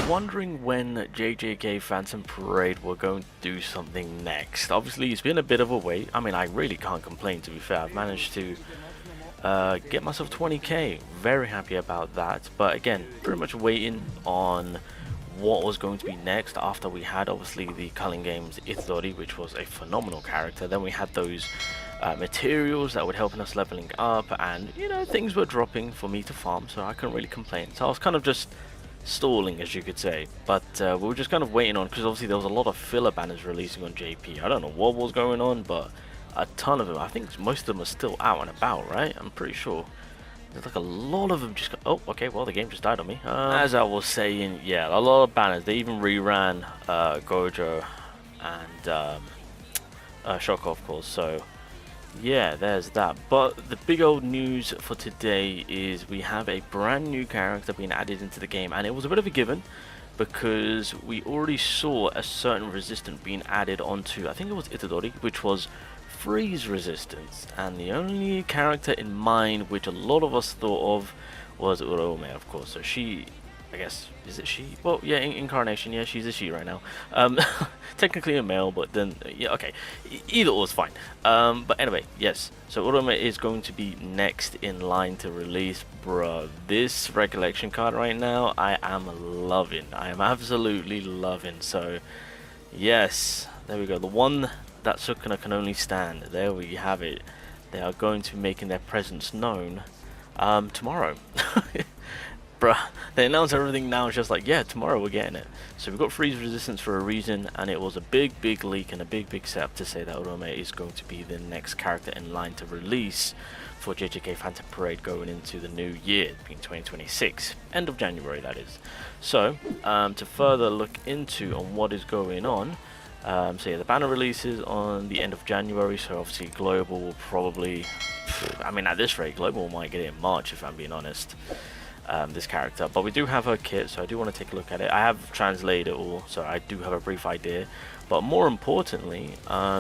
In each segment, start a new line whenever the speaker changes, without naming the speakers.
wondering when JJK Phantom Parade were going to do something next. Obviously, it's been a bit of a wait. I mean, I really can't complain, to be fair. I've managed to get myself 20k. Very happy about that. But again, pretty much waiting on what was going to be next after we had, obviously, the Culling Games Itadori, which was a phenomenal character. Then we had those materials that would help us leveling up, and, you know, things were dropping for me to farm, so I couldn't really complain. So I was kind of just stalling, as you could say, but we were just kind of waiting on, because obviously there was a lot of filler banners releasing on JP. I don't know what was going on, but a ton of them. I think most of them are still out and about, right? I'm pretty sure there's like a lot of them just oh, okay, well, the game just died on me. As I was saying, yeah, a lot of banners. They even reran Gojo and Shoko, of course, so yeah, there's that. But the big old news for today is we have a brand new character being added into the game, and it was a bit of a given because we already saw a certain resistance being added onto, I think it was Itadori, which was freeze resistance, and the only character in mind which a lot of us thought of was URAUME, of course. So she, I guess, is it she? Well, yeah, incarnation, yeah, she's a she right now. Technically a male, but then, yeah, okay, either or is fine. But anyway, yes, so URAUME is going to be next in line to release. Bruh, this recollection card right now, I am loving. I am absolutely loving. So, yes, there we go. The one that Sukuna can only stand. There we have it. They are going to be making their presence known tomorrow. Bruh, they announced everything now. It's just like, yeah, tomorrow we're getting it. So we've got freeze resistance for a reason, and it was a big leak and a big setup to say that URAUME is going to be the next character in line to release for JJK Phantom Parade going into the new year, being 2026, end of January, that is. So to further look into on what is going on, so yeah, the banner releases on the end of January, so obviously Global will probably, I mean, at this rate, Global might get it in March, if I'm being honest, this character. But we do have her kit, so I do want to take a look at it. I have translated it all, so I do have a brief idea. But more importantly,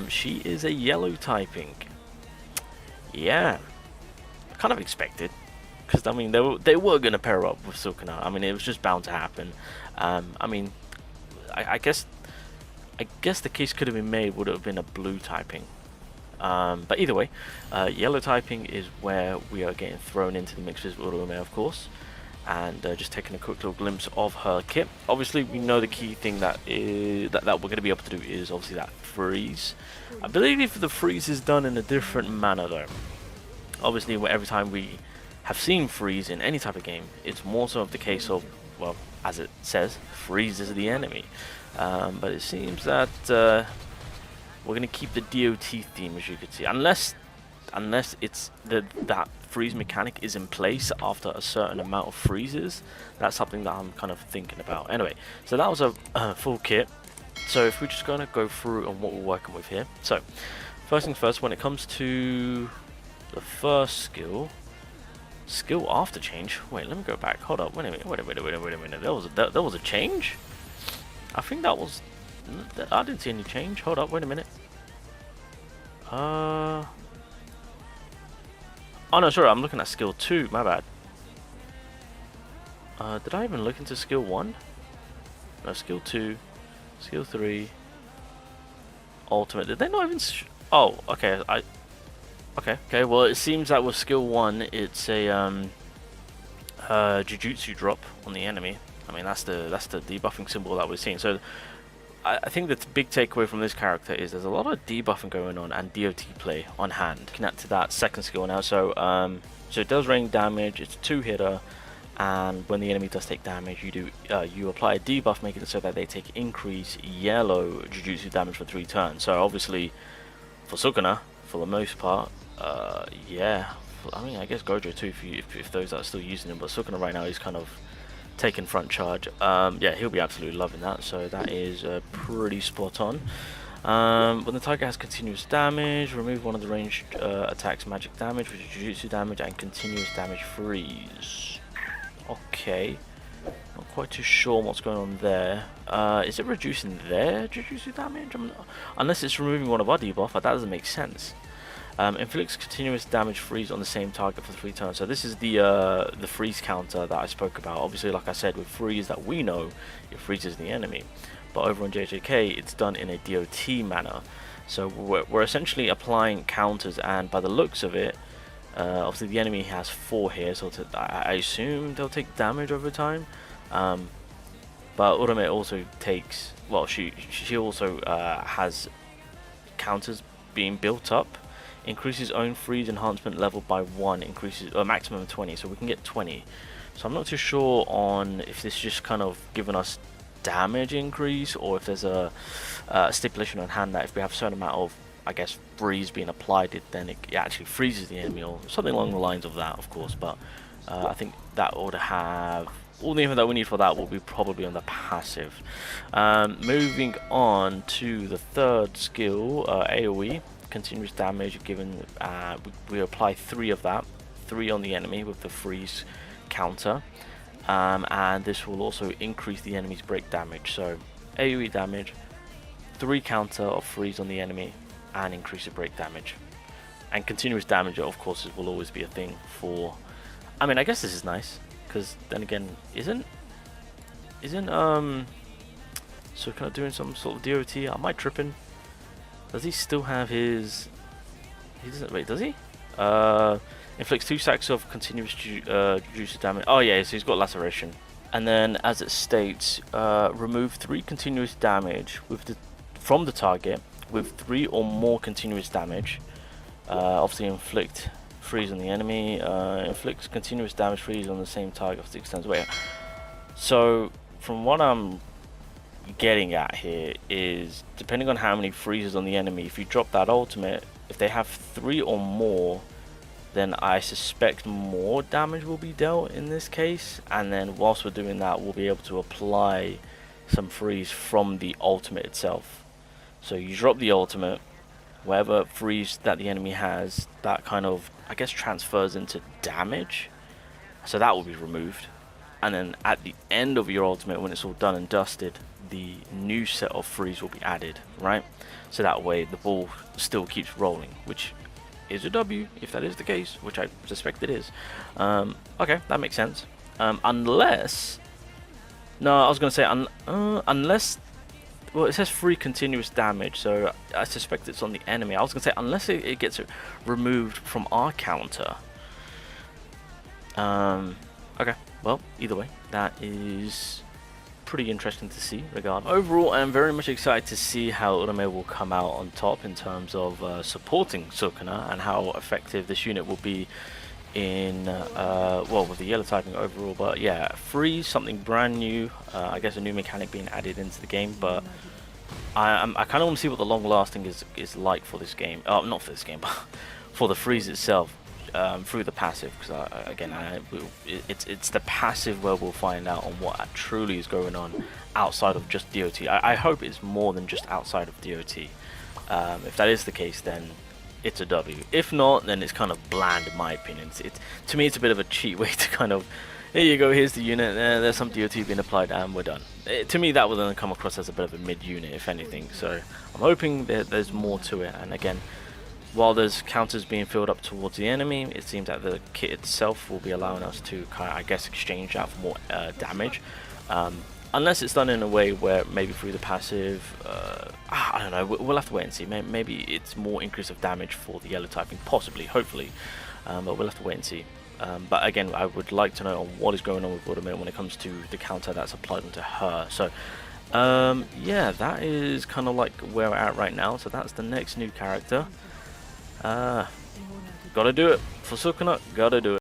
she is a yellow typing. Yeah, kind of expected, because I mean, they were going to pair up with Sukuna. I mean, it was just bound to happen. I mean, I guess the case could have been made would have been a blue typing, but either way, yellow typing is where we are getting thrown into the mix with URAUME, of course. And just taking a quick little glimpse of her kit. Obviously, we know the key thing that we're going to be able to do is obviously that freeze. I believe if the freeze is done in a different manner, though. Obviously, every time we have seen freeze in any type of game, it's more so of the case of, well, as it says, freeze is the enemy. But it seems that we're going to keep the DOT theme, as you can see, unless it's that freeze mechanic is in place after a certain amount of freezes. That's something that I'm kind of thinking about. Anyway, so that was a full kit. So if we're just going to go through on what we're working with here. So first things first, when it comes to the first skill after change. Wait, let me go back. Hold up. Wait a minute. There was a change? I think that was... I didn't see any change. Hold up, wait a minute. Oh no, sorry, I'm looking at skill 2, my bad. Did I even look into skill 1? No, skill 2, skill 3, ultimate. Did they not even... oh, okay, Okay, well, it seems that with skill 1, it's a Jujutsu drop on the enemy. I mean, that's the debuffing symbol that we're seeing. So I think the big takeaway from this character is there's a lot of debuffing going on and DOT play on hand. Connect to that second skill now. So so it does rain damage. It's a 2-hitter, and when the enemy does take damage, you apply a debuff, making it so that they take increased yellow Jujutsu damage for 3 turns. So obviously, for Sukuna, for the most part, yeah. I mean, I guess Gojo too, if those that are still using him. But Sukuna right now is kind of taking front charge. Yeah, he'll be absolutely loving that, so that is pretty spot on. When the target has continuous damage, remove one of the ranged attacks magic damage, which is Jujutsu damage, and continuous damage freeze. Okay, not quite too sure what's going on there. Is it reducing their Jujutsu damage? Unless it's removing one of our debuff, that doesn't make sense. Inflicts continuous damage freeze on the same target for 3 turns. So this is the freeze counter that I spoke about. Obviously, like I said, with freeze that we know, it freezes the enemy. But over on JJK, it's done in a DOT manner. So we're essentially applying counters, and by the looks of it, obviously the enemy has 4 here, so I assume they'll take damage over time. But URAUME also takes, well, she also has counters being built up. Increases own freeze enhancement level by 1, increases a maximum of 20, so we can get 20. So I'm not too sure on if this is just kind of giving us damage increase, or if there's a stipulation on hand that if we have a certain amount of, I guess, freeze being applied, then it actually freezes the enemy, or something along the lines of that, of course. But I think that ought to have all the info that we need for that will be probably on the passive. Moving on to the third skill, AoE. Continuous damage given, we apply 3 of that, 3 on the enemy with the freeze counter, and this will also increase the enemy's break damage. So AoE damage, 3 counter of freeze on the enemy, and increase the break damage. And continuous damage, of course, will always be a thing for, I mean, I guess this is nice, because then again, isn't SUKUNA doing some sort of DOT? Am I tripping? Does he still have his... He doesn't... Wait, does he? Inflicts 2 stacks of continuous Jujtsu damage. Oh yeah, so he's got laceration. And then, as it states, remove 3 continuous damage from the target with 3 or more continuous damage. Obviously inflict freeze on the enemy. Inflicts continuous damage freeze on the same target for 6 turns. Wait. So, from what I'm getting at here is, depending on how many freezes on the enemy, if you drop that ultimate, if they have 3 or more, then I suspect more damage will be dealt in this case, and then whilst we're doing that, we'll be able to apply some freeze from the ultimate itself. So you drop the ultimate, whatever freeze that the enemy has, that kind of, I guess, transfers into damage, so that will be removed. And then at the end of your ultimate, when it's all done and dusted, the new set of freeze will be added, right? So that way the ball still keeps rolling, which is a W if that is the case, which I suspect it is. Okay, that makes sense. Unless, no, I was going to say unless, well, it says free continuous damage, so I suspect it's on the enemy. I was going to say unless it gets removed from our counter. Okay, well, either way, that is pretty interesting to see regardless. Overall, I'm very much excited to see how URAUME will come out on top in terms of supporting SUKUNA, and how effective this unit will be in, well, with the yellow typing overall. But yeah, freeze, something brand new, I guess a new mechanic being added into the game, but I kind of want to see what the long lasting is like for this game. Not for this game, but for the freeze itself. Through the passive, because again, it's the passive where we'll find out on what truly is going on outside of just DOT. I hope it's more than just outside of DOT. If that is the case, then it's a W. If not, then it's kind of bland in my opinion. To me, it's a bit of a cheat way to kind of, here you go, here's the unit, there's some DOT being applied, and we're done. To me, that will then come across as a bit of a mid unit, if anything. So I'm hoping there's more to it. And again, while there's counters being filled up towards the enemy, it seems that the kit itself will be allowing us to kind of, I guess, exchange that for more damage. Unless it's done in a way where maybe through the passive, I don't know, we'll have to wait and see. Maybe it's more increase of damage for the yellow typing, possibly, hopefully, but we'll have to wait and see. But again, I would like to know on what is going on with URAUME when it comes to the counter that's applied onto her. So yeah, that is kind of like where we're at right now. So that's the next new character. Gotta do it for SUKUNA, gotta do it.